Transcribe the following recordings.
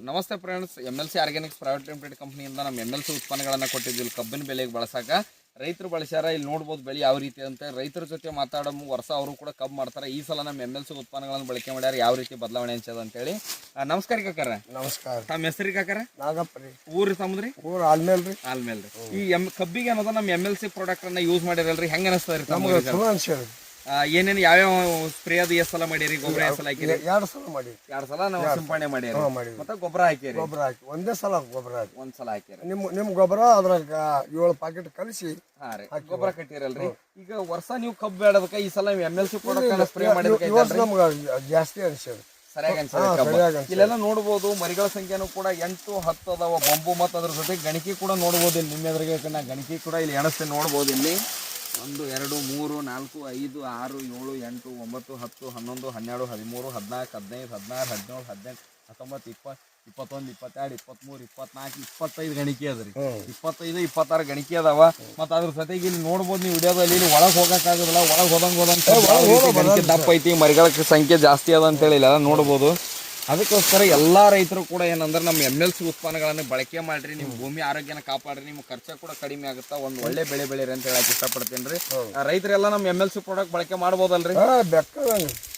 ನಮಸ್ತೆ friends, MLC organics private limited ಕಂಪ್ನಿಯಿಂದ ನಮ್ಮ MLC ಉತ್ಪನ್ನಗಳನ್ನು ಕೊಟ್ಟಿದ್ವಿ ಕಬ್ಬಿನ ಬೆಲೆಗೆ ಬಳಸಕ. ರೈತರು ಬಳಸ್ಯಾರ. ಇಲ್ಲಿ ನೋಡ್ಬೋದು ಬೆಳೆ ಯಾವ ರೀತಿ ಅಂತ. ರೈತರ ಜೊತೆ ಮಾತಾಡೋ ವರ್ಷ ಅವರು ಕೂಡ ಕಬ್ಬು ಮಾಡ್ತಾರೆ. ಈ ಸಲ ನಮ್ಮ MLC ಉತ್ಪನ್ನಗಳನ್ನು ಬಳಕೆ ಮಾಡ್ಯಾರ. ಯಾವ ರೀತಿ ಬದಲಾವಣೆ ಅನ್ಸದ ಅಂತೇಳಿ. ನಮಸ್ಕಾರ ಕಾಕಾರ. ನಮಸ್ಕಾರ. ತಮ್ಮ ಹೆಸರಿ ಕಾಕಾರ? ನಾಗಪ್ಪ ರೀ. ಊರಿ ತಮ್ಮದ್ರಿ? ಊರು ಆಲ್ಮೇಲ್ರಿ. ಆಲ್ಮೇಲ್ರಿ. ಈ ಕಬ್ಬಿಗೆ ಅನ್ನೋದ ನಮ್ಮ MLC ಪ್ರಾಡಕ್ಟ್ ಅನ್ನ ಯೂಸ್ ಮಾಡಿರಲ್ರಿ, ಹೆಂಗ ಅನಿಸ್ತದ್ರಿ? ನಮ್ಗೆ ಚಲೋ ಅನ್ಸ್ಯಾರ. ಏನೇನು ಯಾವ್ಯಾವ ಸ್ಪ್ರೇ ಅದು ಎಷ್ಟು ಸಲ ಮಾಡಿರಿ? ಗೊಬ್ಬರ ಎಷ್ಟು ಸಲ ಹಾಕಿರಿ? 2 ಸಲ ಮಾಡಿ. 2 ಸಲ ನಾವು ಸಿಂಪಡಣೆ ಮಾಡಿರಿ. ಮತ್ತೆ ಗೊಬ್ಬರ ಹಾಕಿರಿ? ಗೊಬ್ಬರ ಹಾಕಿ ಒಂದೇ ಸಲ ಗೊಬ್ಬರ ಹಾಕಿ. ಒಂದ್ ಸಲ ಹಾಕಿರಿ. ನಿಮ್ ಗೊಬ್ಬರ ಅದ್ರಾಗ 7 ಪ್ಯಾಕೆಟ್ ಕಲಿಸಿ ಗೊಬ್ಬರ ಕಟ್ಟಿರಲ್ರಿ. ಈಗ ವರ್ಷ ನೀವು ಕಬ್ಬು ಬೇಡದಕ್ಕ ಈ ಸಲ MLC ಪ್ರಾಡಕ್ಟ್ ಸ್ಪ್ರೇ ಮಾಡಿದ್ರೆ ನಮ್ಗೆ ಜಾಸ್ತಿ ಅನ್ಸ್ಯಾರ. ಸರಿಯಾಗಿ ಅನ್ಸುತ್ತೆ. ಇಲ್ಲೆಲ್ಲ ನೋಡ್ಬೋದು ಮರಿಗಳ ಸಂಖ್ಯೆನೂ ಕೂಡ 8, 10 ಅದಾವ ಬೊಂಬು. ಮತ್ತು ಅದ್ರ ಜೊತೆ ಗಣಿಕೆ ಕೂಡ ನೋಡ್ಬೋದು. ಇಲ್ಲಿ ನಿಮ್ಮ ಎದುರಿಗೆ ಗಣಿಕೆ ಕೂಡ ಇಲ್ಲಿ ಎಣಿಸ್ತೀನಿ ನೋಡ್ಬೋದು. ಇಲ್ಲಿ 1, 2, 3, 4, 5, 6, 7, 8, 9, 10, 11, 12, 13, 14, 15, 16, 17, 18, 19, 20, 21, 22, 23, 24, 25 ಗಣಿಕೆ ಅದ್ರಿ. 25, 26 ಗಣಿಕೆ ಅದಾವ. ಮತ್ತು ಅದ್ರ ಜೊತೆಗೆ ಇಲ್ಲಿ ನೋಡ್ಬೋದು ನೀವು ವಿಡಿಯೋದಲ್ಲಿ. ಇಲ್ಲಿ ಒಳಗೆ ಹೋಗಕ್ಕಾಗೋದಿಲ್ಲ. ಒಳಗೆ ಹೋದಂಗೆ ದಪ್ಪ ಐತಿ. ಮರಿಗಳ ಸಂಖ್ಯೆ ಜಾಸ್ತಿ ಅದ ಅಂತೇಳಿ ಇಲ್ಲ ನೋಡ್ಬೋದು. ಅದಕ್ಕೋಸ್ಕರ ಎಲ್ಲ ರೈತರು ಕೂಡ ಏನಂದ್ರೆ ನಮ್ಮ MLC ಉತ್ಪನ್ನಗಳನ್ನು ಬಳಕೆ ಮಾಡ್ರಿ. ನಿಮ್ಮ ಭೂಮಿ ಆರೋಗ್ಯನ ಕಾಪಾಡ್ರಿ. ನಿಮ್ಮ ಖರ್ಚು ಕೂಡ ಕಡಿಮೆ ಆಗುತ್ತಾ. ಒಂದು ಒಳ್ಳೆ ಬೆಳೆ ಬೆಳೀರಿ ಅಂತ ಹೇಳಕ್ ಇಷ್ಟಪಡ್ತೀನಿ ರೀ. ರೈತರೆಲ್ಲ ನಮ್ಮ MLC ಪ್ರಾಡಕ್ಟ್ ಬಳಕೆ ಮಾಡ್ಬೋದಲ್ರಿ?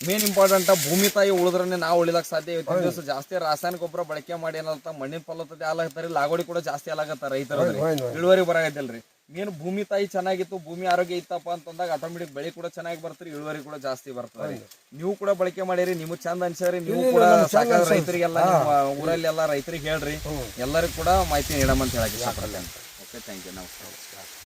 ಮೇನ್ ಇಂಪಾರ್ಟೆಂಟ್ ಭೂಮಿ ತಾಯಿ ಉಳಿದ್ರೆ ನಾವು ಉಳಿದಕ್ಕೆ ಸಾಧ್ಯ. ಇವತ್ತಿನ ದಿವಸ ಜಾಸ್ತಿ ರಾಸಾಯನಿಕ ಗೊಬ್ಬರ ಬಳಕೆ ಮಾಡಿ ಏನಂತ ಮಣ್ಣಿನ ಫಲವತ್ತತೆ ಹಾಲಾಗತ್ತಾರೆ. ಲಾಗೋಡಿ ಕೂಡ ಜಾಸ್ತಿ ಹಾಲಾಗತ್ತ ರೈತರು. ಇಳುವರಿ ಬರಾಗತ್ತಲ್ರಿ. ಮೇನ್ ಭೂಮಿ ತಾಯಿ ಚೆನ್ನಾಗಿತ್ತು, ಭೂಮಿ ಆರೋಗ್ಯ ಇತ್ತಪ್ಪ ಅಂತಂದಾಗ ಆಟೋಮೆಟಿಕ್ ಬೆಳೆ ಕೂಡ ಚೆನ್ನಾಗಿ ಬರ್ತೀರಿ, ಇಳುವರಿ ಕೂಡ ಜಾಸ್ತಿ ಬರ್ತದೆ. ನೀವು ಕೂಡ ಬಳಕೆ ಮಾಡಿರಿ, ನಿಮ್ಗೆ ಚಂದ ಅನ್ಸರಿ. ನೀವು ಕೂಡ ಸಾಕಾದ ರೈತರಿಗೆಲ್ಲ ನಿಮ್ಮ ಊರಲ್ಲೆಲ್ಲ ರೈತರಿಗೆ ಹೇಳ್ರಿ. ಎಲ್ಲರಿಗೂ ಕೂಡ ಮಾಹಿತಿ ನೀಡಮಂತ ಹೇಳಕ್ಕೆ ಇಷ್ಟಪಡಲ್ಲ ಅಂತ. Okay, thank you. ನಮಸ್ಕಾರ.